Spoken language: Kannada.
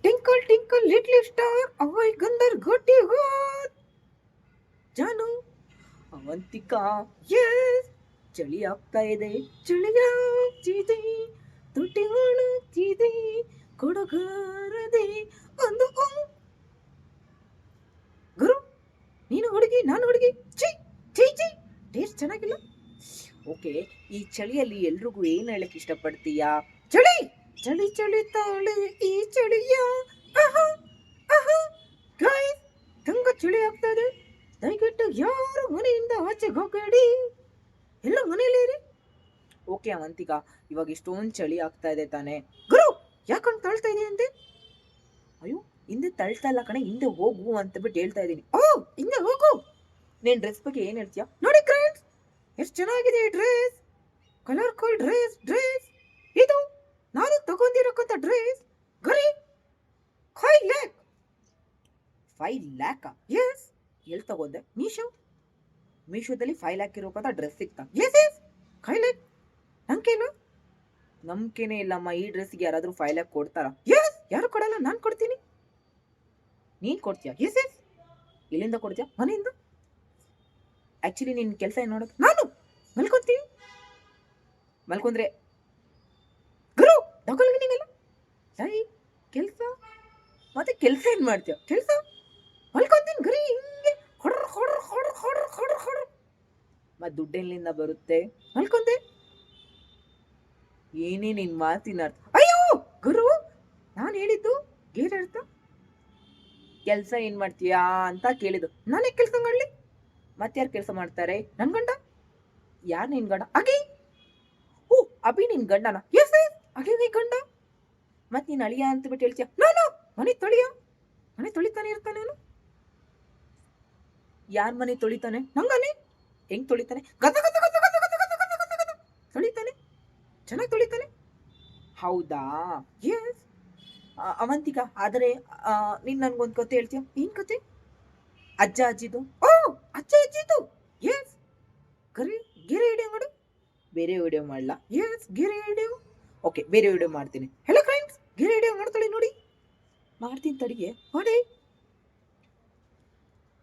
ಟಿಂಕಲ್ ಟಿಂಕಲ್ ಲಿಟ್ಲ್ ಸ್ಟಾರ್ ಅವೈ ಗಂಧರ್ ಘಟಿ ಹೋತ್ ಜಾನು ಅವಂತಿಕಾ ಎಸ್ ಚಳಿ ಆಗ್ತಾ ಇದೆ ಚಳಿ ಆಗ್ತಿದೆ ತುಟಿ ಒಣಗ್ತಿದೆ ಕೊಡಗಾರದೆ ಒಂದು ಗುರು ನೀನು ಹುಡುಗಿ ನಾನು ಹುಡುಗಿ ಚಿ ಚಿ ಚಿ ಟೇಸ್ಟ್ ಚೆನ್ನಾಗಿಲ್ಲ. ಓಕೆ, ಈ ಚಳಿಯಲ್ಲಿ ಎಲ್ರಿಗೂ ಏನು ಹೇಳಕ್ ಇಷ್ಟಪಡ್ತೀಯಾ? ಚಳಿ ಚಳಿ ಚಳಿ ತಾಳೆ ಈ ಚಳಿಯ ಆಹಾ ಆಹಾ ಗೈಸ್ ತುಂಬ ಚಳಿ ಆಗ್ತದೆ, ದಯವಿಟ್ಟು ಯಾರು ಮನೆಯಿಂದ ಆಚೆಗೆ ಹೋಗಬೇಡಿ, ಎಲ್ಲ ಮನೇಲಿರಿ. ಓಕೆ ಅವಂತಿಕಾ, ಇವಾಗ ಇಷ್ಟೊಂದು ಚಳಿ ಆಗ್ತಾ ಇದೆ ತಾನೆ? ಗುರು ಯಾಕಂತ ತಳ್ತಾ ಇದೀಯ ಅಂತೆ? ಅಯ್ಯೋ ಹಿಂದೆ ತಳ್ತಾ ಇಲ್ಲ ಕಣೆ, ಹಿಂದೆ ಹೋಗು ಅಂತ ಬಿಟ್ಟು ಹೇಳ್ತಾ ಇದ್ದೀನಿ. ಓ ಹಿಂದೆ ಹೋಗು. ನೀನ್ ಡ್ರೆಸ್ ಬಗ್ಗೆ ಏನ್ ಹೇಳ್ತೀಯಾ? ನೋಡಿ ಫ್ರೆಂಡ್ಸ್, ಎಷ್ಟು ಚೆನ್ನಾಗಿದೆ ಈ ಡ್ರೆಸ್, ಕಲರ್ಫುಲ್ ಡ್ರೆಸ್ ಇದು ನಾನು ತಗೊಂಡಿರಕ್ಕಂತ ಡ್ರೆಸ್. ಗರಿ 5 lakh. 5 lakh? ಎಸ್. ಎಲ್ಲಿ ತಗೊಂಡೆ? ಮೀಶೋದಲ್ಲಿ 5 lakh ಇರೋಕಂತ ಡ್ರೆಸ್ ಸಿಗ್ತಾ? Yes yes 5 lakh. ನಂಬಿಕೆನೇ ಇಲ್ಲಮ್ಮ, ಈ ಡ್ರೆಸ್ಗೆ ಯಾರಾದ್ರೂ 5 lakh ಕೊಡ್ತಾರಾ? ಎಸ್, ಯಾರು ಕೊಡಲ್ಲ, ನಾನು ಕೊಡ್ತೀನಿ. ನೀನ್ ಕೊಡ್ತೀಯಾ? Yes yes. ಎಲ್ಲಿಂದ ಕೊಡ್ತೀಯಾ? ಮನೆಯಿಂದ. ಆಕ್ಚುಲಿ ನಿನ್ ಕೆಲಸ ಏನ್ ನೋಡೋದು? ನಾನು ಮಲ್ಕೊಂತೀನಿ. ಮಲ್ಕೊಂಡ್ರೆ ಗುರು ಡಬಲ್ ನೀವೆಲ್ಲ ಸೈ ಕೆಲಸ ಮತ್ತೆ ಕೆಲಸ ಏನ್ ಮಾಡ್ತೀಯ? ಕೆಲಸ ಮಲ್ಕೊಂತೀನಿ ಗರಿ, ಹಿಂಗೆ ಹೊಡ್ರ ಹೊಡ್ರ ಹೊಡ್ರ ಹೊಡ್ರ ಹೊಡ್ರ ಹೊಡ್ರ. ಮತ್ತೆ ದುಡ್ಡೆಲ್ಲಿಂದ ಬರುತ್ತೆ? ಮಲ್ಕೊಂದೆ. ಏನೇ ನಿನ್ ಮಾತಿನ ಅರ್ಥ? ಅಯ್ಯೋ ಗುರು, ನಾನು ಹೇಳಿದ್ದು ಗೇರ್ ಅರ್ಥ. ಕೆಲಸ ಏನ್ ಮಾಡ್ತೀಯಾ ಅಂತ ಕೇಳಿದ್ದು. ನಾನೇ ಕೆಲಸ ಮಾಡ್ಲಿ? ಮತ್ತೆ ಯಾರು ಕೆಲಸ ಮಾಡ್ತಾರೆ? ನನ್ ಗಂಡ. ಯಾರು ನಿನ್ ಗಂಡ? ಅಗಿ. ಓ ಅಭಿ ನಿನ್ ಗಂಡನ? ಎಸ್ ಎಸ್ ಅಗಿ ನೀ ಗಂಡ. ಮತ್ ನೀನ್ ಅಳಿಯ ಅಂತ ಬಿಟ್ಟು ಹೇಳ್ತೀಯ? ನಾನು ಮನೆ ತೊಳಿಯ, ಮನೆ ತೊಳಿತಾನೆ ಇರ್ತಾನೆ ಅವನು. ಯಾರ್ ಮನೆ ತೊಳಿತಾನೆ? ನಂಗನೆ. ಹೆಂಗ್ ತೊಳಿತಾನೆ? ಗದ ಗದ ಗದ ಗದ ಗದ ಗದ ಗದ ಗದ ಗದ ತೊಳಿತಾನೆ, ಚೆನ್ನಾಗಿ ತೊಳಿತಾನೆ. ಹೌದಾ? ಎಸ್. ಅವಂತಿಕಾ, ಆದರೆ ನೀನ್ ನನ್ಗೊಂದು ಕತೆ ಹೇಳ್ತೀಯ? ಏನ್ ಕತೆ? ಅಜ್ಜ ಅಜ್ಜಿದು. ಓ ಅಜ್ಜ ಅಜ್ಜಿದು. ಎಸ್. ಕರಿ ಗಿರಿ ವಿಡಿಯೋ ಮಾಡು. ಬೇರೆ ವಿಡಿಯೋ ಮಾಡಲ್ಲ? ಎಸ್ ಗಿರಿ ವಿಡಿಯೋ. ಓಕೆ, ಬೇರೆ ವಿಡಿಯೋ ಮಾಡ್ತೀನಿ. ಹೆಲೋ ಫ್ರೆಂಡ್ಸ್, ಗಿರಿ ವಿಡಿಯೋ ಮಾಡ್ತಾಳೆ ನೋಡಿ. ಮಾಡ್ತೀನಿ ತಡಿಗೆ. ಮಾಡಿ.